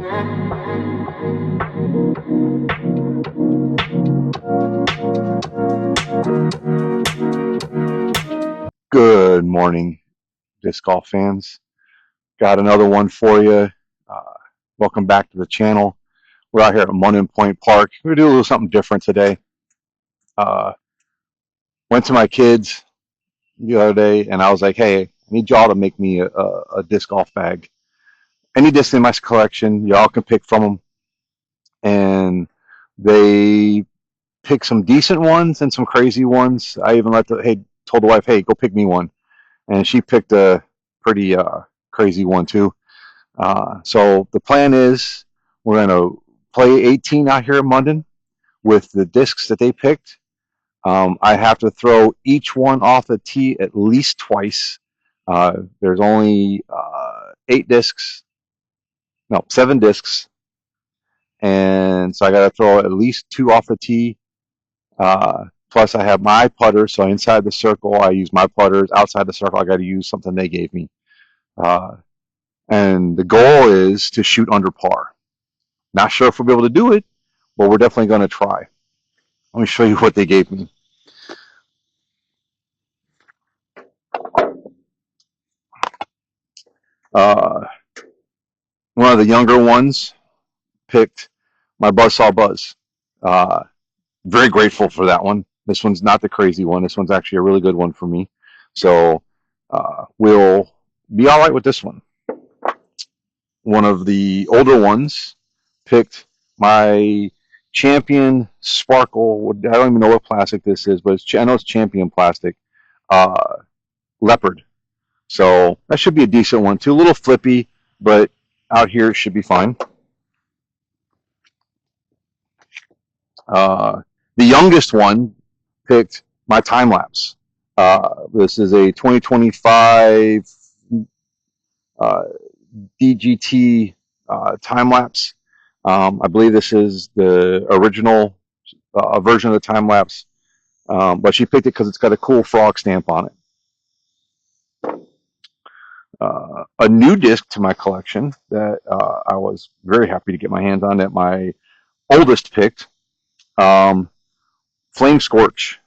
Good morning, disc golf fans. Got another one for you. Uh, Welcome back to the channel. We're out here at Munden Point Park. We're gonna do a little something different today. Uh, Went to my kids the other day, and I was like, "Hey, I need y'all to make me a disc golf bag. Any disc in my collection, y'all can pick from them." And they picked some decent ones and some crazy ones. I even told the wife, "Hey, go pick me one," and she picked a pretty crazy one too. So the plan is we're going to play 18 out here in Munden with the discs that they picked. I have to throw each one off the tee at least twice. There's only 8 discs, no, 7 discs. And so I got to throw at least 2 off the tee. Plus I have my putters. So inside the circle, I use my putters. Outside the circle, I got to use something they gave me. And the goal is to shoot under par. Not sure if we'll be able to do it, but we're definitely going to try. Let me show you what they gave me. Uh, One of the younger ones picked my Buzzsaw Buzz. Very grateful for that one. This one's not the crazy one. This one's actually a really good one for me. So we'll be all right with this one. One of the older ones picked my Champion Sparkle. I don't even know what plastic this is, but I know it's Champion plastic. Leopard. So that should be a decent one too. A little flippy, but out here it should be fine. The youngest one picked my time lapse. This is a 2025 DGT time lapse. I believe this is the original version of the time lapse, but she picked it because it's got a cool frog stamp on it. A new disc to my collection that I was very happy to get my hands on that my oldest picked, Flame Scorch.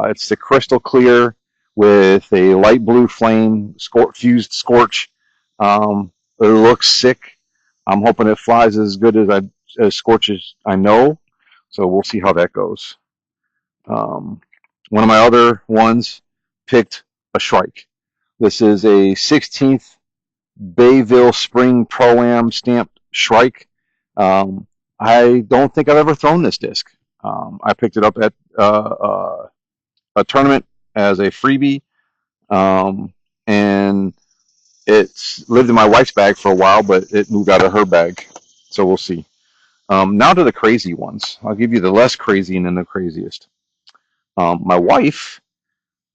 It's the crystal clear with a light blue flame fused scorch. It looks sick. I'm hoping it flies as good as Scorch as I know. So we'll see how that goes. One of my other ones picked a Shrike. This is a 16th Bayville Spring Pro-Am stamped Shrike. I don't think I've ever thrown this disc. I picked it up at a tournament as a freebie, and it's lived in my wife's bag for a while, but it moved out of her bag, so we'll see. Now to the crazy ones. I'll give you the less crazy and then the craziest. My wife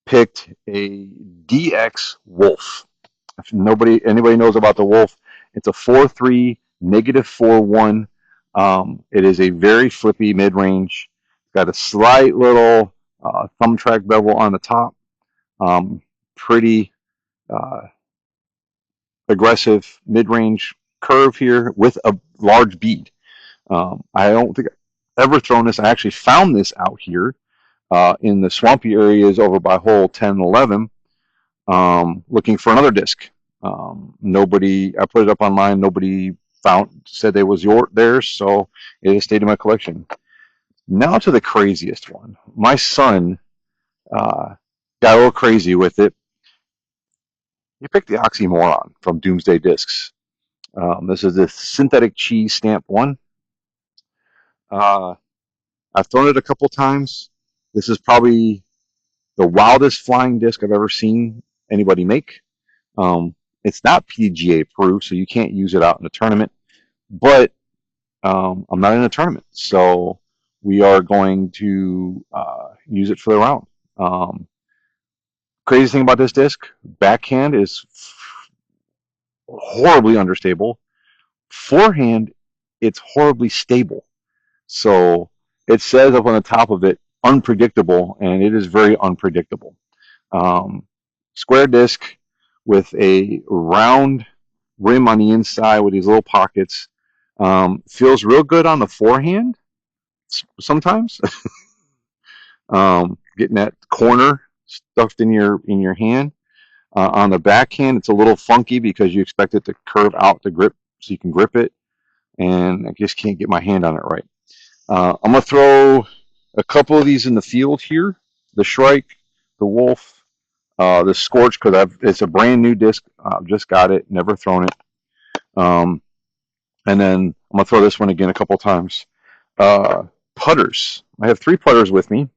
picked a DX Wolf. If anybody knows about the Wolf, it's a 4.3 -4.1. It is a very flippy mid-range. It's got a slight little thumb track bevel on the top. Pretty aggressive mid-range curve here with a large bead. I don't think I've ever thrown this. I actually found this out here in the swampy areas over by hole 10 and 11, looking for another disc. Nobody, I put it up online, nobody said it was theirs, so it has stayed in my collection. Now to the craziest one. My son got a little crazy with it. He picked the Oxymoron from Doomsday Discs. This is the synthetic cheese stamp one. I've thrown it a couple times. This is probably the wildest flying disc I've ever seen anybody make. It's not PGA approved, so you can't use it out in a tournament. But I'm not in a tournament, so we are going to use it for the round. Crazy thing about this disc, backhand is horribly understable. Forehand, it's horribly stable. So it says up on the top of it, unpredictable, and it is very unpredictable. Square disc with a round rim on the inside with these little pockets. Feels real good on the forehand sometimes. Getting that corner stuffed in your hand. On the backhand, it's a little funky because you expect it to curve out the grip so you can grip it, and I just can't get my hand on it right. I'm going to throw a couple of these in the field here. The Shrike, the Wolf, the Scorch, because it's a brand new disc. I've just got it, never thrown it. And then I'm going to throw this one again a couple times. Putters. I have 3 putters with me.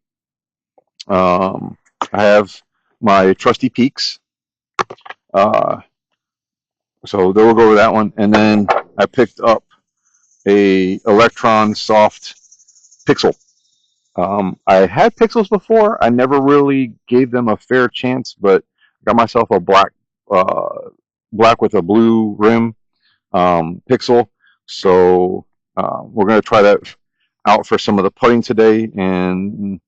I have my trusty Peaks. So we'll go over that one. And then I picked up a Electron Soft Pixel. I had Pixels before. I never really gave them a fair chance, but got myself a black with a blue rim Pixel. So we're going to try that out for some of the putting today and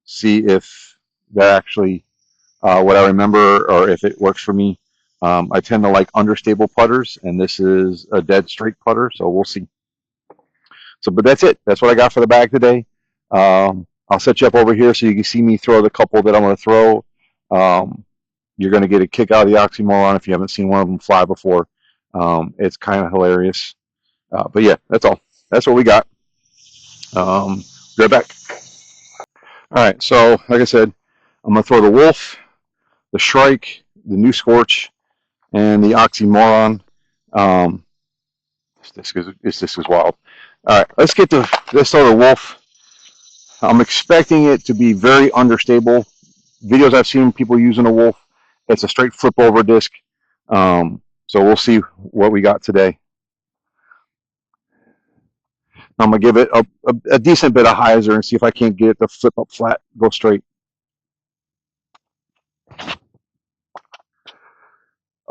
see if that actually what I remember or if it works for me. I tend to like understable putters, and this is a dead straight putter, so we'll see. So, but that's it. That's what I got for the bag today. I'll set you up over here so you can see me throw the couple that I'm going to throw. You're going to get a kick out of the oxymoron if you haven't seen one of them fly before. It's kind of hilarious. But yeah, that's all. That's what we got. Be right back. All right, so like I said, I'm going to throw the Wolf, the Shrike, the new Scorch, and the oxymoron. This is wild. All right, let's throw the Wolf. I'm expecting it to be very understable. Videos I've seen people using a Wolf, it's a straight flip over disc. So we'll see what we got today. I'm gonna give it a decent bit of hyzer and see if I can't get it to flip up flat, go straight.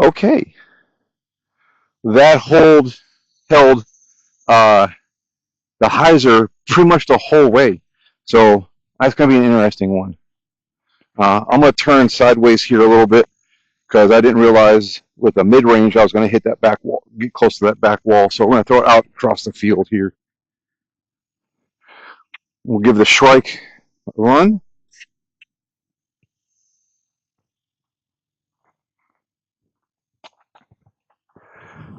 Okay, that held the hyzer pretty much the whole way. So that's gonna be an interesting one. I'm gonna turn sideways here a little bit because I didn't realize with the mid-range I was going to hit that back wall, get close to that back wall. So we're going to throw it out across the field here. We'll give the Shrike a run.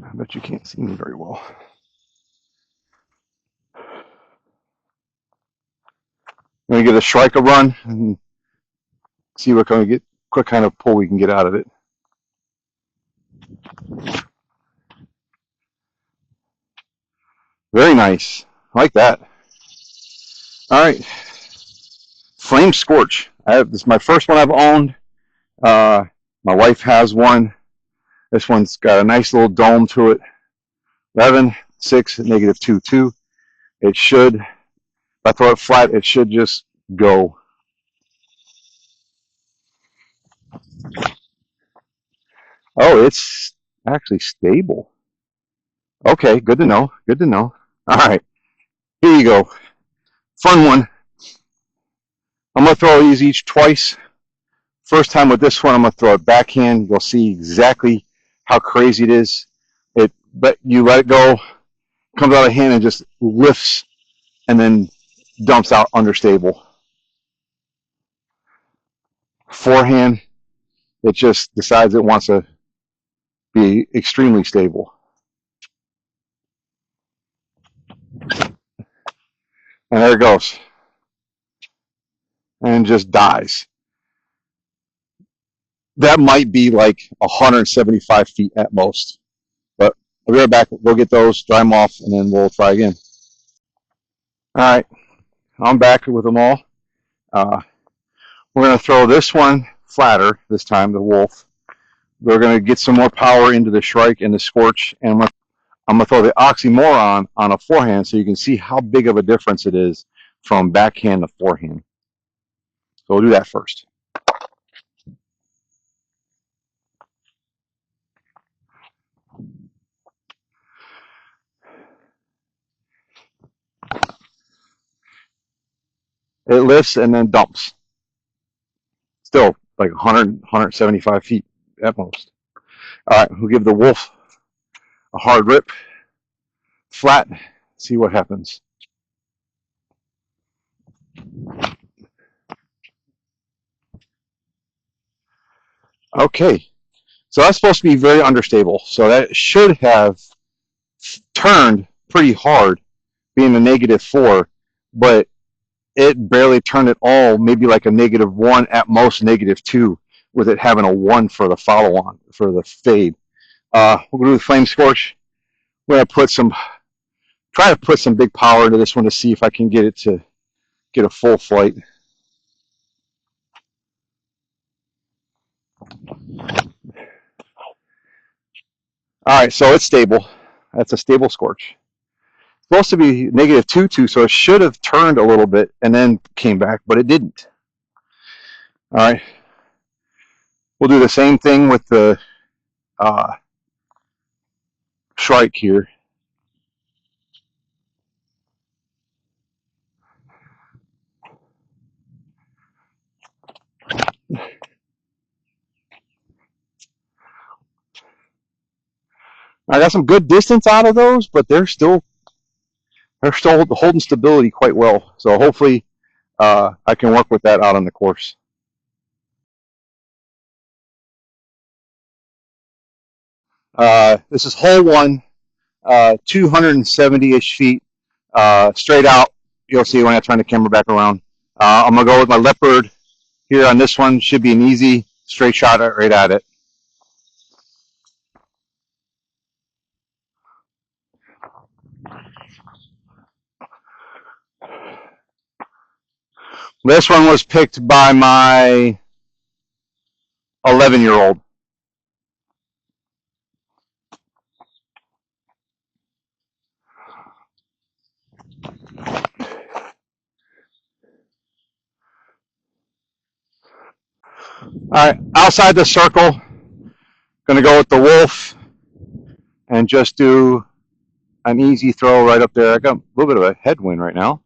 I bet you can't see me very well. I'm going to give the Shrike a run and see what kind of pull we can get out of it. Very nice. I like that. All right. Flame Scorch. This is my first one I've owned. My wife has one. This one's got a nice little dome to it. 11, 6, -2, 2. It should, if I throw it flat, it should just go. Oh, it's actually stable. Okay, good to know. Good to know. All right, here you go. Fun one. I'm going to throw these each twice. First time with this one, I'm going to throw it backhand. You'll see exactly how crazy it is. But you let it go, comes out of hand and just lifts and then dumps out understable. Forehand, it just decides it wants to be extremely stable. And there it goes. And just dies. That might be like 175 feet at most. But I'll be right back. We'll get those, dry them off, and then we'll try again. All right, I'm back with them all. We're going to throw this one flatter this time, the Wolf. We're going to get some more power into the Shrike and the Scorch, and I'm going to throw the oxymoron on a forehand so you can see how big of a difference it is from backhand to forehand. So we'll do that first. It lifts and then dumps. Still like 100, 175 feet at most. All right, we'll give the Wolf a hard rip. flat, see what happens. Okay, so that's supposed to be very understable. So that should have turned pretty hard, being a -4, but it barely turned at all, maybe like a -1, at most -2, with it having a 1 for the follow on, for the fade. We're going to do the flame scorch. We're going to try to put some big power into this one to see if I can get it to get a full flight. All right, so it's stable. That's a stable scorch. It's supposed to be -2, so it should have turned a little bit and then came back, but it didn't. All right, we'll do the same thing with the shrike here. I got some good distance out of those, but they're still holding stability quite well. So hopefully I can work with that out on the course. This is hole 1, 270-ish feet, straight out. You'll see when I turn the camera back around. I'm going to go with my leopard here on this one. Should be an easy straight shot right at it. This one was picked by my 11-year-old. All right, outside the circle, going to go with the wolf and just do an easy throw right up there. I got a little bit of a headwind right now.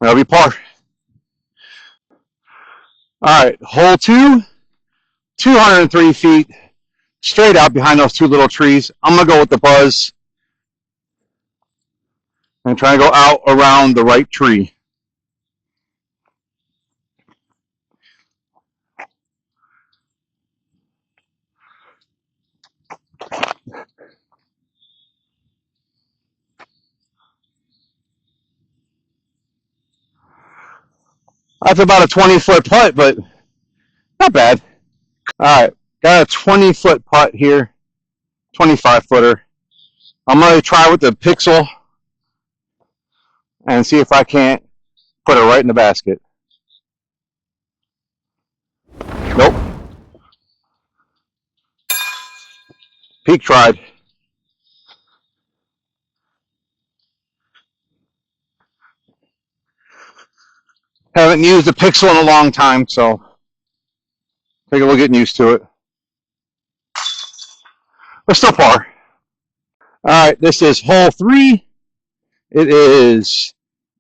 That'll be par. All right, hole 2, 203 feet, straight out behind those 2 little trees. I'm going to go with the buzz and try to go out around the right tree. That's about a 20-foot putt, but not bad. All right, got a 20-foot putt here, 25-footer. I'm going to try with the pixel and see if I can't put it right in the basket. Nope. Peak tried. Haven't used the pixel in a long time, so I think we're getting used to it. But still par. All right, this is hole 3. It is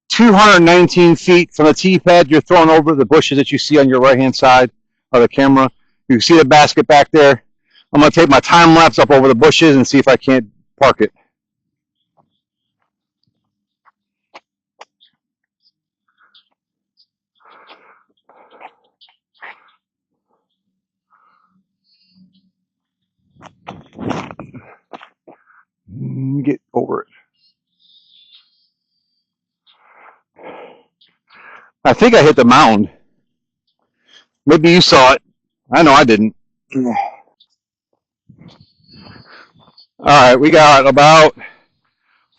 219 feet from the tee pad. You're throwing over the bushes that you see on your right-hand side of the camera. You can see the basket back there. I'm going to take my time lapse up over the bushes and see if I can't park it. Get over it. I think I hit the mound. Maybe you saw it. I know I didn't. All right, we got about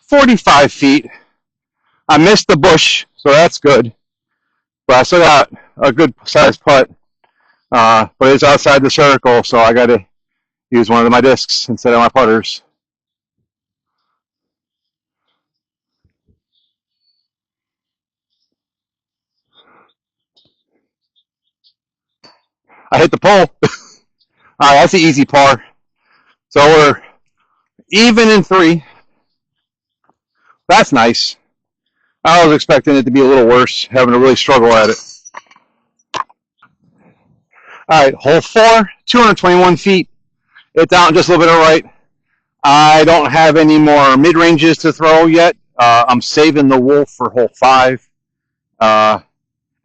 45 feet. I missed the bush, so that's good. But I still got a good sized putt. But it's outside the circle, so I got to use one of my discs instead of my putters. I hit the pole. All right, that's the easy par. So we're even in 3. That's nice. I was expecting it to be a little worse, having to really struggle at it. All right, hole 4, 221 feet. It's out just a little bit of right. I don't have any more mid-ranges to throw yet. I'm saving the wolf for hole 5.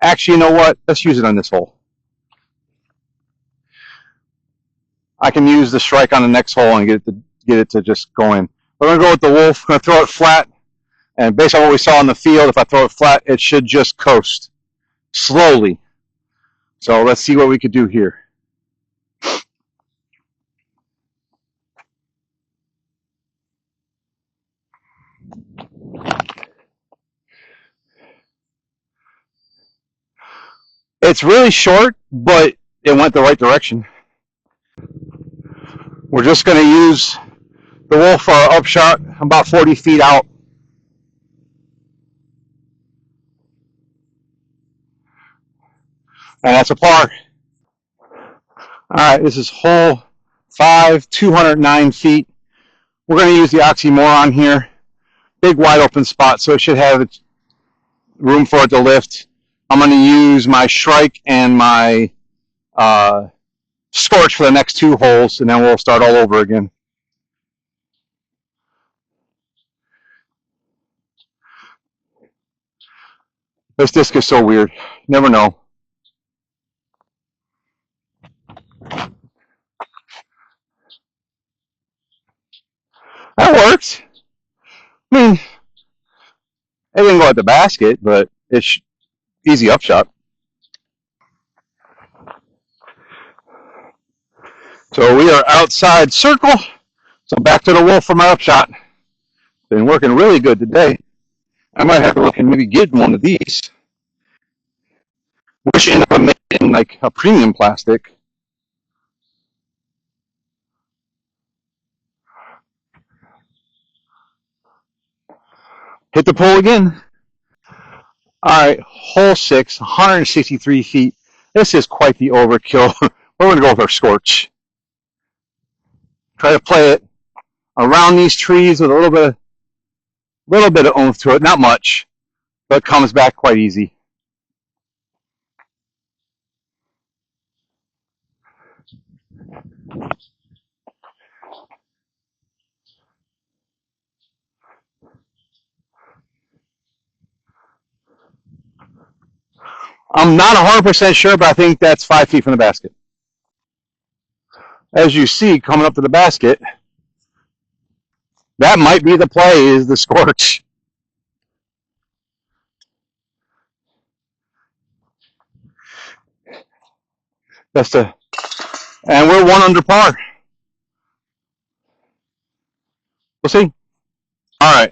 Actually, you know what? Let's use it on this hole. I can use the strike on the next hole and get it to just go in. We're going to go with the wolf. We're going to throw it flat. And based on what we saw in the field, if I throw it flat, it should just coast slowly. So let's see what we could do here. It's really short, but it went the right direction. We're just going to use the wolf for our upshot about 40 feet out. And that's a par. All right, this is hole 5, 209 feet. We're going to use the oxymoron here. Big wide open spot, so it should have room for it to lift. I'm going to use my Shrike and my Scorch for the next 2 holes, and then we'll start all over again. This disc is so weird. Never know. That works. I mean, it didn't go at the basket, but it's easy upshot. So we are outside circle. So back to the wolf for my upshot. Been working really good today. I might have to look and maybe get one of these. Wishing I made it in like a premium plastic. Hit the pole again. All right, hole 6, 163 feet. This is quite the overkill. We're going to go with our Scorch. Try to play it around these trees with a little bit of oomph to it. Not much, but it comes back quite easy. I'm not 100% sure, but I think that's 5 feet from the basket. As you see, coming up to the basket, that might be the play, is the Scorch. And we're 1 under par. We'll see. All right.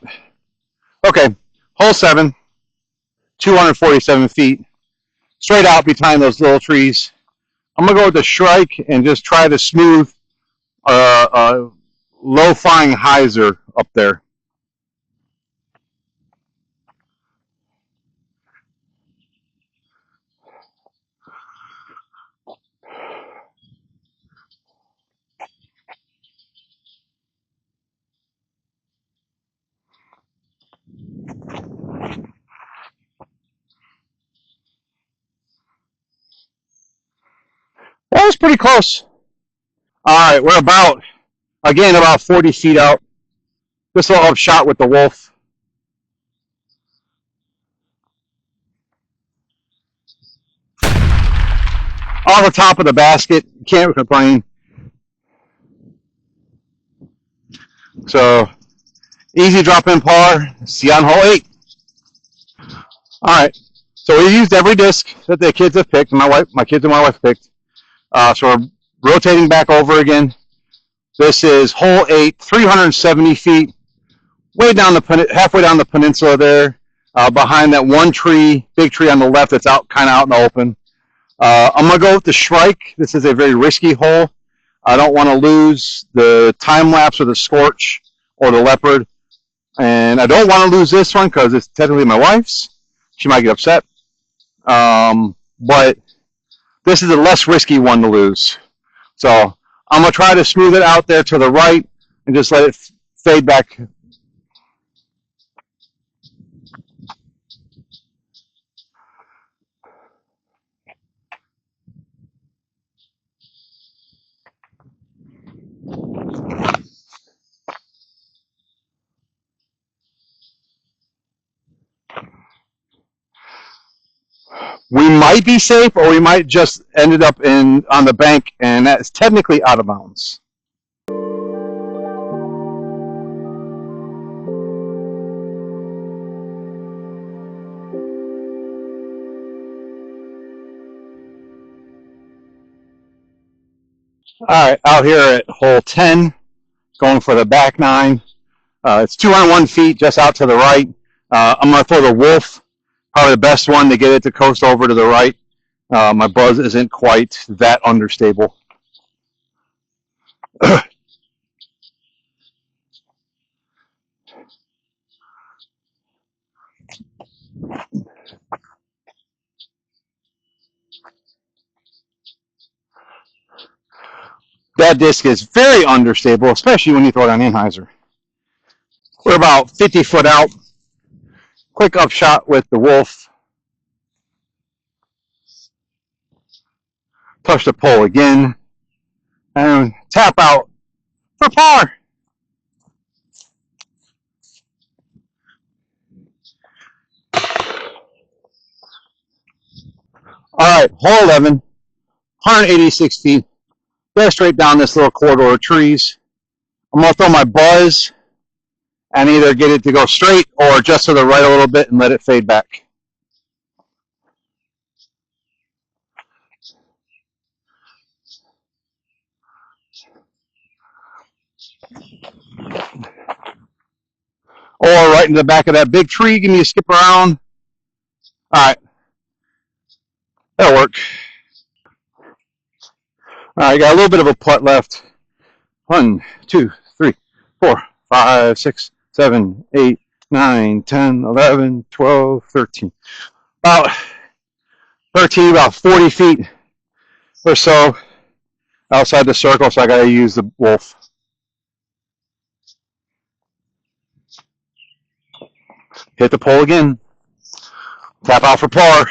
Okay. Hole 7, 247 feet. Straight out behind those little trees. I'm going to go with the Shrike and just try to smooth low-flying hyzer up there. That was pretty close. All right, we're about 40 feet out. This little upshot with the wolf. On the top of the basket. Can't complain. So, easy drop in par. See you on hole 8. All right. So we used every disc that the kids have picked. My kids and my wife picked. So we're rotating back over again. This is hole 8, 370 feet. Halfway down the peninsula there, behind that one tree, big tree on the left that's kind of out in the open. I'm going to go with the Shrike. This is a very risky hole. I don't want to lose the time lapse or the Scorch or the Leopard. And I don't want to lose this one because it's technically my wife's. She might get upset. But this is a less risky one to lose. So I'm going to try to smooth it out there to the right and just let it fade back. We might be safe, or we might just ended up on the bank, and that's technically out of bounds. All right, out here at hole 10, going for the back nine. It's 201 feet just out to the right. I'm going to throw the wolf, probably the best one to get it to coast over to the right. My buzz isn't quite that understable. That disc is very understable, especially when you throw it on Anheuser. We're about 50 foot out. Quick upshot with the wolf. Touch the pole again. And tap out for par. All right, hole 11, 186 feet. Go straight down this little corridor of trees. I'm going to throw my buzz and either get it to go straight or just to the right a little bit and let it fade back. Or right in the back of that big tree, give me a skip around. All right, that'll work. All right, got a little bit of a putt left. 1, 2, 3, 4, 5, 6, 7, 8, 9, 10, 11, 12, 13. About 13, about 40 feet or so outside the circle, so I got to use the wolf. Hit the pole again. Tap out for par.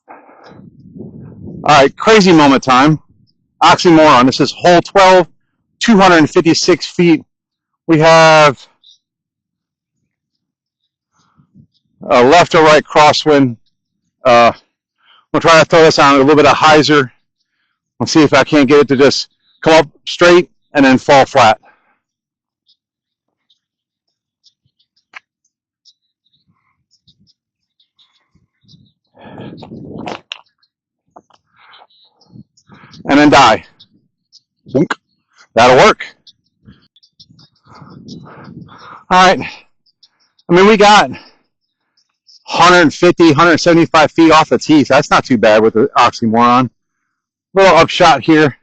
All right, crazy moment time. Oxymoron. This is hole 12, 256 feet. We have a left or right crosswind. We'll try to throw this on a little bit of hyzer. We'll see if I can't get it to just come up straight and then fall flat. And then die. Boink. That'll work. All right. I mean, we got 150, 175 feet off the tee, so that's not too bad with the Oxymoron. Little upshot here.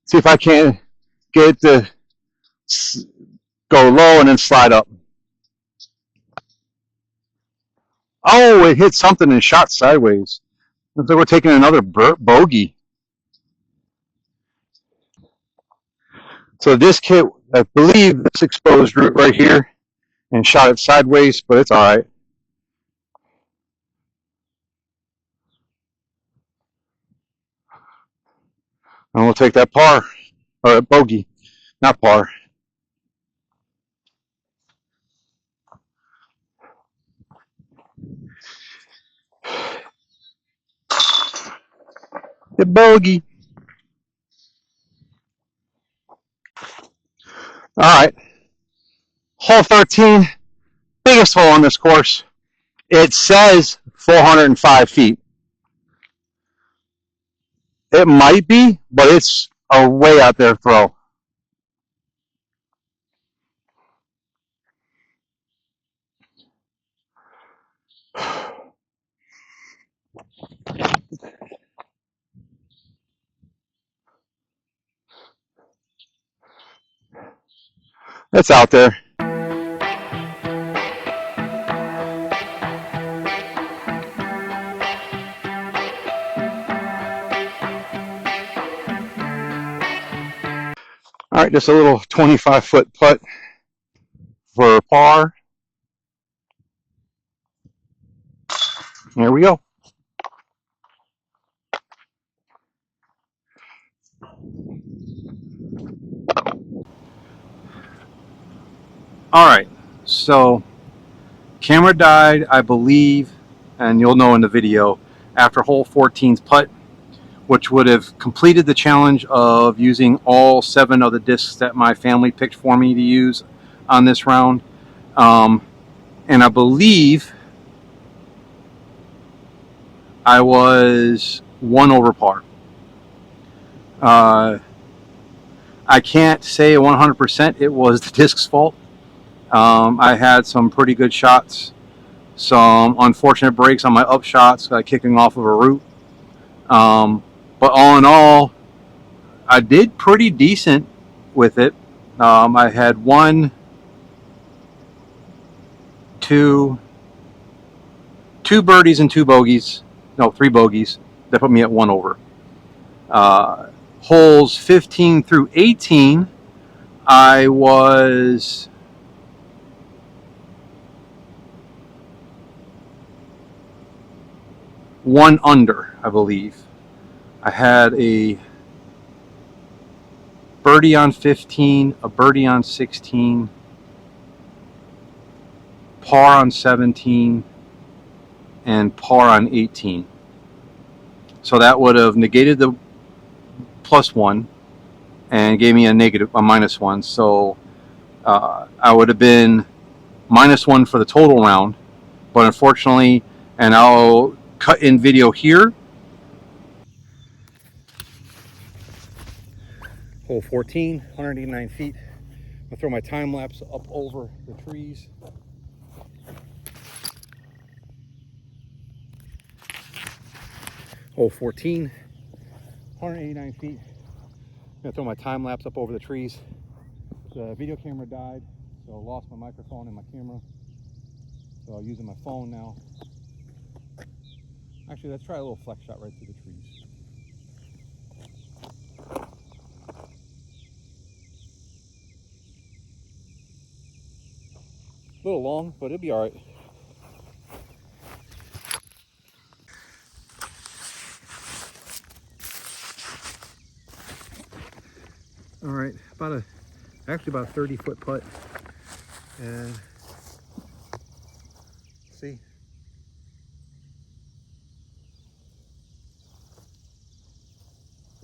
See if I can get it to go low and then slide up. Oh, it hit something and shot sideways. Looks like we're taking another bogey. So this hit, I believe, this exposed root right here and shot it sideways, but it's all right. And we'll take that par, or bogey, not par. The bogey. All right. Hole 13, biggest hole on this course. It says 405 feet. It might be, but it's a way out there throw. It's out there. All right, just a little 25-foot putt for par. There we go. All right, so camera died, I believe, and you'll know in the video, after hole 14's putt, which would have completed the challenge of using all 7 of the discs that my family picked for me to use on this round. And I believe I was 1 over par. I can't say 100% it was the disc's fault. I had some pretty good shots, some unfortunate breaks on my up shots, kicking off of a root. But all in all, I did pretty decent with it. I had 2 birdies and 2 bogeys. No, 3 bogeys. That put me at 1 over. Holes 15 through 18, I was one under, I believe. I had a birdie on 15, a birdie on 16, par on 17, and par on 18. So that would have negated the +1 and gave me a -1. So I would have been -1 for the total round. But unfortunately, and I'll cut in video here. Hole 14, 189 feet. I'll throw my time lapse up over the trees. Hole 14, 189 feet. I'm gonna throw my time lapse up over the trees. The video camera died, so I lost my microphone and my camera. So I'm using my phone now. Actually, let's try a little flex shot right through the trees. A little long, but it'll be all right. All right, actually about a 30-foot putt, and see.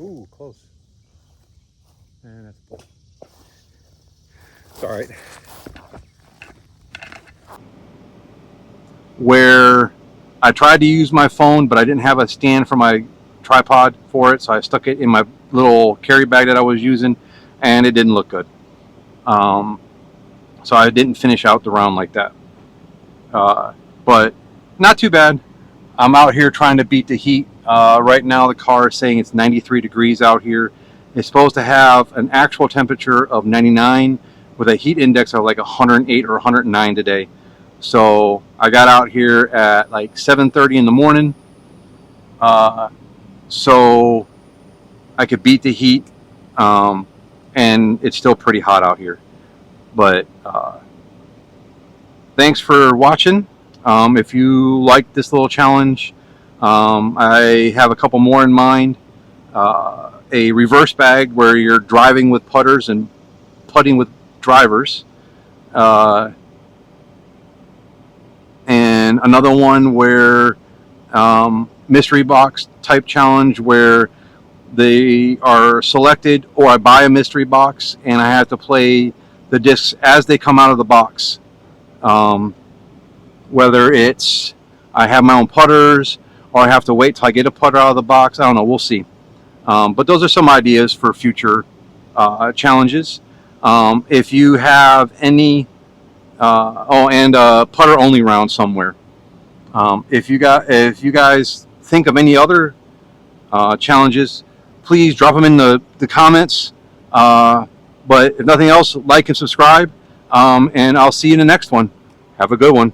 Ooh, close. And that's a pull. It's all right. Where I tried to use my phone, but I didn't have a stand for my tripod for it, so I stuck it in my little carry bag that I was using, and it didn't look good. So I didn't finish out the round like that. But not too bad. I'm out here trying to beat the heat. Right now the car is saying it's 93 degrees out here. It's supposed to have an actual temperature of 99 with a heat index of like 108 or 109 today. So I got out here at like 7:30 in the morning, so I could beat the heat, and it's still pretty hot out here. But thanks for watching. If you like this little challenge, I have a couple more in mind. A reverse bag where you're driving with putters and putting with drivers. And another one where mystery box type challenge where they are selected, or I buy a mystery box and I have to play the discs as they come out of the box. Whether it's I have my own putters or I have to wait till I get a putter out of the box, I don't know, we'll see. But those are some ideas for future challenges. If you have any and putter only round somewhere. If you guys think of any other challenges, please drop them in the comments. But if nothing else, like and subscribe, and I'll see you in the next one. Have a good one.